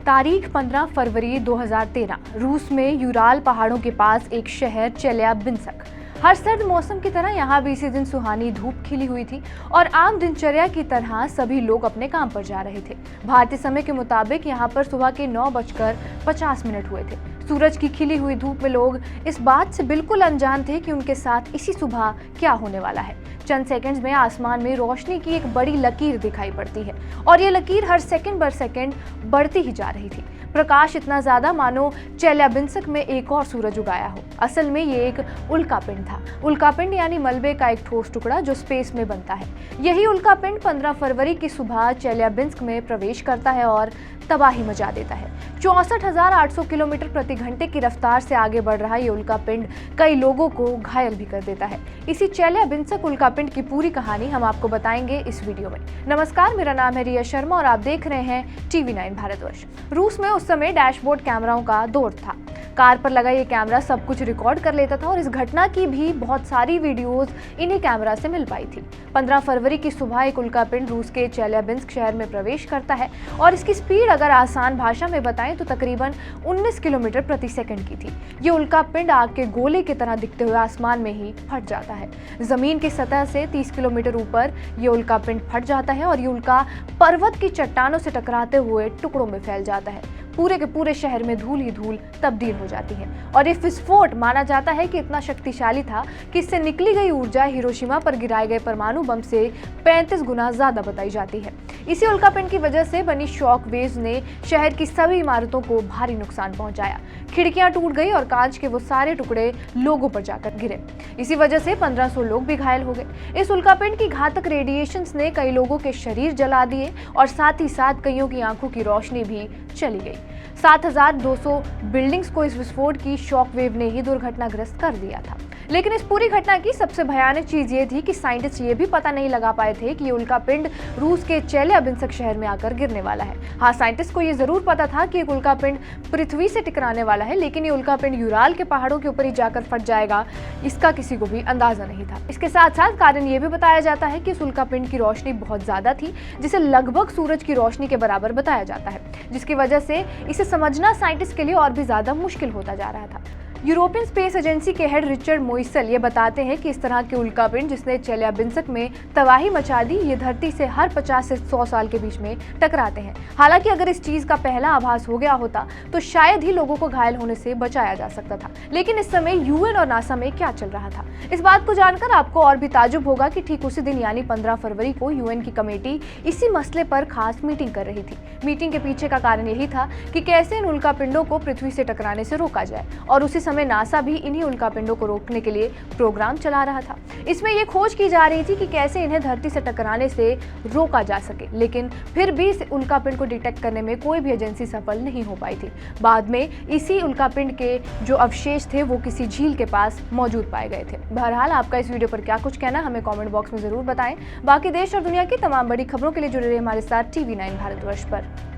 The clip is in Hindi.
तारीख 15 फरवरी 2013। रूस में यूराल पहाड़ों के पास एक शहर चेल्याबिंस्क। हर सर्द मौसम की तरह यहाँ भी इसी दिन सुहानी धूप खिली हुई थी और आम दिनचर्या की तरह सभी लोग अपने काम पर जा रहे थे। भारतीय समय के मुताबिक यहाँ पर सुबह के 9:50 हुए थे। सूरज की खिली हुई धूप में लोग इस बात से बिल्कुल अनजान थे कि उनके साथ इसी सुबह क्या होने वाला है। चंद सेकंड्स में आसमान में रोशनी की एक बड़ी लकीर दिखाई पड़ती है और ये लकीर हर सेकंड बर सेकंड बढ़ती ही जा रही थी। प्रकाश इतना ज्यादा मानो चेल्याबिंस्क में एक और सूरज उगाया हो। असल में ये एक उल्कापिंड था। उल्कापिंड यानी मलबे का एक ठोस टुकड़ा जो स्पेस में बनता है। यही उल्कापिंड 15 फरवरी की सुबह चेल्याबिंस्क में प्रवेश करता है और तबाही मचा देता है। 64,800 किलोमीटर प्रति घंटे की रफ्तार से आगे बढ़ रहा ये उल्कापिंड कई लोगों को घायल भी कर देता है। इसी चेल्याबिंस्क उल्कापिंड की पूरी कहानी हम आपको बताएंगे इस वीडियो में। नमस्कार, मेरा नाम है रिया शर्मा और आप देख रहे हैं TV9 भारतवर्ष। रूस में उस समय डैशबोर्ड कैमराओं का दौर था। कार पर लगा ये कैमरा सब कुछ रिकॉर्ड कर लेता था और इस घटना की भी बहुत सारी वीडियोस इन्हीं कैमरा से मिल पाई थी। 15 फरवरी की सुबह एक उल्कापिंड रूस के चेल्याबिंस्क शहर में प्रवेश करता है और इसकी स्पीड अगर आसान भाषा में बताएं तो तकरीबन 19 किलोमीटर प्रति सेकंड की थी। ये उल्कापिंड आग के गोले की तरह दिखते हुए आसमान में ही फट जाता है। जमीन की सतह से 30 किलोमीटर ऊपर ये उल्कापिंड फट जाता है और ये उल्का पर्वत की चट्टानों से टकराते हुए टुकड़ों में फैल जाता है। पूरे के पूरे शहर में धूल ही धूल तब्दील हो जाती है और ये विस्फोट माना जाता है कि इतना शक्तिशाली था कि इससे निकली गई ऊर्जा हिरोशिमा पर गिराए गए परमाणु बम से 35 गुना ज्यादा बताई जाती है। इसी उल्कापिंड की वजह से बनी शॉक वेव्स ने शहर की सभी इमारतों को भारी नुकसान पहुंचाया। खिड़कियां टूट गई और कांच के वो सारे टुकड़े लोगों पर जाकर गिरे। इसी वजह से 1500 लोग भी घायल हो गए। इस उल्कापिंड की घातक रेडिएशंस ने कई लोगों के शरीर जला दिए और साथ ही साथ कईयों की आंखों की रोशनी भी चली गई। 7,200 बिल्डिंग्स को इस विस्फोट की शॉक वेव ने ही दुर्घटनाग्रस्त कर दिया था। लेकिन इस पूरी घटना की सबसे भयानक चीज ये थी कि साइंटिस्ट ये भी पता नहीं लगा पाए थे कि ये उल्कापिंड रूस के चेल्याबिंस्क शहर में आकर गिरने वाला है। हाँ, साइंटिस्ट को ये जरूर पता था कि एक उल्कापिंड पृथ्वी से टकराने वाला है, लेकिन ये उल्कापिंड यूराल के पहाड़ों के ऊपर ही जाकर फट जाएगा, इसका किसी को भी अंदाजा नहीं था। इसके साथ साथ कारण ये भी बताया जाता है कि इस उल्कापिंड की रोशनी बहुत ज्यादा थी, जिसे लगभग सूरज की रोशनी के बराबर बताया जाता है, जिसकी वजह से इसे समझना साइंटिस्ट के लिए और भी ज्यादा मुश्किल होता जा रहा था। यूरोपियन स्पेस एजेंसी के हेड रिचर्ड मोइसल ये बताते हैं कि इस तरह के उल्कापिंड जिसने चेल्याबिंस्क में तबाही मचा दी, ये धरती से हर 50 से 100 साल के बीच में टकराते हैं। हालांकि अगर इस चीज का पहला आभास हो गया होता तो शायद ही लोगों को घायल होने से बचाया जा सकता था। लेकिन इस समय यूएन और नासा में क्या चल रहा था, इस बात को जानकर आपको और भी ताजुब होगा कि ठीक उसी दिन यानी 15 फरवरी को यूएन की कमेटी इसी मसले पर खास मीटिंग कर रही थी। मीटिंग के पीछे का कारण यही था कि कैसे इन उल्कापिंडों को पृथ्वी से टकराने से रोका जाए और उसी समय नासा भी इन्हीं उल्कापिंडों को रोकने के लिए प्रोग्राम चला रहा था। इसमें यह खोज की जा रही थी कि कैसे इन्हें धरती से टकराने से रोका जा सके, लेकिन फिर भी इस उल्कापिंड को डिटेक्ट करने में कोई भी एजेंसी सफल नहीं हो पाई थी। बाद में इसी उल्कापिंड के जो अवशेष थे वो किसी झील के पास मौजूद पाए गए थे। बहरहाल आपका इस वीडियो पर क्या कुछ कहना हमें कॉमेंट बॉक्स में जरूर बताएं। बाकी देश और दुनिया की तमाम बड़ी खबरों के लिए जुड़े रहिए हमारे साथ TV9 भारतवर्ष पर।